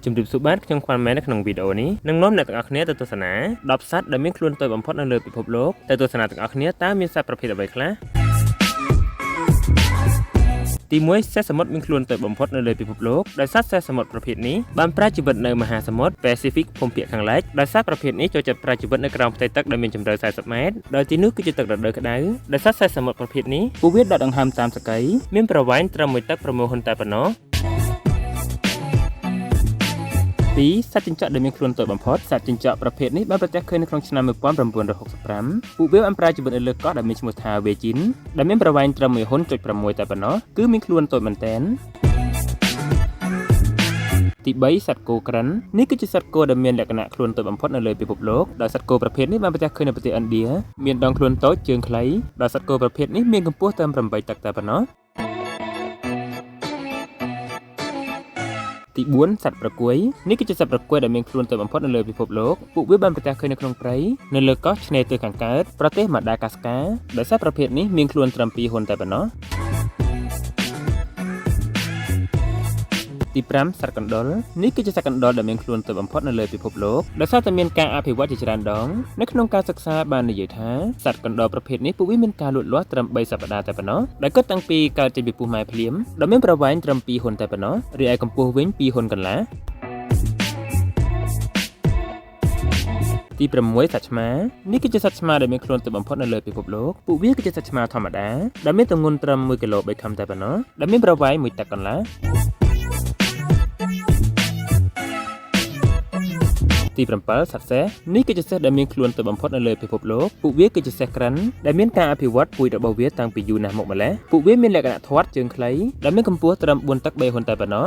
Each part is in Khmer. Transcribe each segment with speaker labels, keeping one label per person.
Speaker 1: ជំរាបសួរបាទខ្ញុំខ្វាន់មែននៅក្នុងវីដេអូនេះនឹងនាំអ្នកទាំងអស់គ្នាទៅទស្សនា10សត្វដែលមានខ្លួនតូចបំផុតនៅលើពិភពលោកទៅទស្សនាទាំងអស់គ្នាតើមានសត្វប្រភេទអ្វីខ្លះទី1សេះសមុទ្រមានខ្លួនតូចបំផុតនៅលើពិភពលោកដោយសារសេះសមុទ្រប្រភេទនេះបានប្រើជីវិតនៅមហាសមុទ្រ Pacific ភូមិភាគខាងលិចដោយសារប្រភេទនេះចូលចិត្តប្រើជីវិតនៅក្រោមផ្ទៃទឹកដែលមានជម្រៅ40ម៉ែត្រដោយទីនោះគឺជាទឹករដូវក្តៅដោយសារសេះសមុទ្រប្រភេទនេះពួកវាដកដង្ហើមតាមសកៃមានប្រវែងត្រឹម1ទឹក6ហ៊ុនតែប៉ុណ្ណោះ2សត្វចិញ្ចក់ដែលមានខ្លួនតូចបំផុតសត្វចិញ្ចក់ប្រភេទនេះបានប្រទះឃើញនៅក្នុងឆ្នាំ1965ពួកវាបានប្រើជីវិតនៅលើកោះដែលមានឈ្មោះថា Virgin ដែលមានប្រវែងត្រឹម1ហ៊ុន.6តែប៉ុណ្ណោះគឺមានខ្លួនតូចមែនទែនទី3សត្វគោក្រិននេះគឺជាសត្វគោដែលមានលក្ខណៈខ្លួនតូចបំផុតនៅលើពិភពលោកដោយសត្វគោប្រភេទនេះបានប្រទះឃើញនៅប្រទេសឥណ្ឌាមានដងខ្លួនតូចជើងខ្លីដោយសត្វគោប្រភេទនេះមានកម្ពស់ត្រឹម8តឹកតែប៉ុណ្ណោះទី4សត្វប្រកួយនេះគឺជាសត្វប្រកួយដែលមានខ្លួនតូចបំផុតនៅលើពិភពលោកពួកវាបានប្រទះឃើញនៅក្នុងព្រៃនៅលើកោះឆ្នេរទិសខាងកើតប្រទេសម៉ាដាកាស្កាដោយសត្វប្រភេទនេះមានខ្លួនត្រឹម2ហ៊ុនតែប៉ុណ្ណោះទី5សត្វកណ្ដុរនេះគឺជាសត្វកណ្ដុរដែលមានខ្លួនតូចបំផុតនៅលើពិភពលោកដោយសារតែមានការអភិវឌ្ឍជាច្រើនដងនៅក្នុងការសិក្សាបាននិយាយថាសត្វកណ្ដុរប្រភេទនេះពួកវាមានការលូតលាស់ត្រឹម3សប្តាហ៍តែប៉ុណ្ណោះដែលគិតតាំងពីកើតចេញពីពោះម៉ែភ្លាមដែលមានប្រវែងត្រឹម2ហ៊ុនតែប៉ុណ្ណោះរីឯកម្ពស់វិញ2ហ៊ុនកន្លះទី6សត្វឆ្មានេះគឺជាសត្វឆ្មាដែលមានខ្លួនតូចបំផុតនៅលើពិភពលោកពួកវាគឺជាសត្វឆ្មាធម្មតាដែលមានទម្ងន់ត្រឹម1គីឡូ3ខាំតែប៉ុណ្ណោះដែលមានប្រវែង1តឹកកន្លះទី7សត្វសេះនេះគឺជាសេះដែលមានខ្លួនតូចបំផុតនៅលើពិភពលោកពួកវាគឺជាសេះក្រិនដែលមានការអភិវឌ្ឍពូជរបស់វាតាំងពីយូរណាស់មកម្ល៉េះពួកវាមានលក្ខណៈធាត់ជើងខ្លីដែលមានកម្ពស់ត្រឹម4តឹក3ហ៊ុនតែប៉ុណ្ណោះ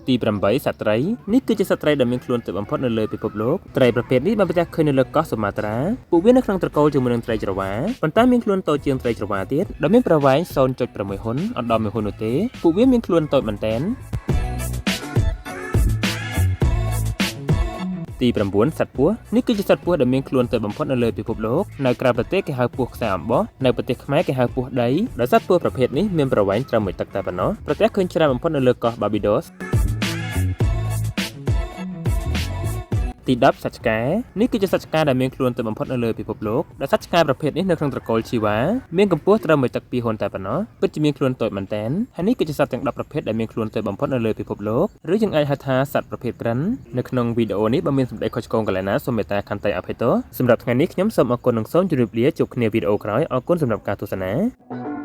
Speaker 1: ទី8សត្វត្រីនេះគឺជាសត្វត្រីដែលមានខ្លួនតូចបំផុតនៅលើពិភពលោកត្រីប្រភេទនេះបានប្រទះឃើញនៅលើកោះសូម៉ាត្រាពួកវានៅក្នុងត្រកូលជាមួយនឹងត្រីច្រវាប៉ុន្តែមានខ្លួនតូចជាងត្រីច្រវាទៀតដែលមានប្រវែង 0.6 ហ៊ុនអត់ដល់1ហ៊ុននោះទេពួកវាមានខ្លួនតូចមែនទែនទី9សត្វពស់នេះគឺជាសត្វពស់ដែលមានខ្លួនតូចបំផុតនៅលើពិភពលោកនៅក្រៅប្រទេសគេហៅពស់ខ្សែអំបោះនៅប្រទេសខ្មែរគេហៅពស់ដីដោយសត្វពស់ប្រភេទនេះមានប្រវែងត្រឹម1តឹកតែប៉ុណ្ណោះប្រទះឃើញច្រើនបំផុតនៅលើកោះ Barbadosទី10សត្វឆ្កែនេះគឺជាសត្វឆ្កែដែលមានខ្លួនតូចបំផុតនៅលើពិភពលោកដែលសត្វឆ្កែប្រភេទនេះនៅក្នុងត្រកូលជីវ៉ាមានកម្ពស់ត្រឹម1តឹក2ហ៊ុនតែប៉ុណ្ណោះពិតជាមានខ្លួនតូចមែនទែនហើយនេះគឺជាសត្វទាំង10ប្រភេទដែលមានខ្លួនតូចបំផុតនៅលើពិភពលោកឬយើងអាចហៅថាសត្វប្រភេទក្រិននៅក្នុងវីដេអូនេះបើមានសម្ដីខុសឆ្គងកន្លែងណាសូមមេត្តាខន្តីអភ័យទោសសម្រាប់ថ្ងៃនេះខ្ញុំសូមអរគុណនិងសូមជម្រាបលាជួបគ្នាវីដេអូក្រោយអរគុណសម្រាប់ការទស្សនា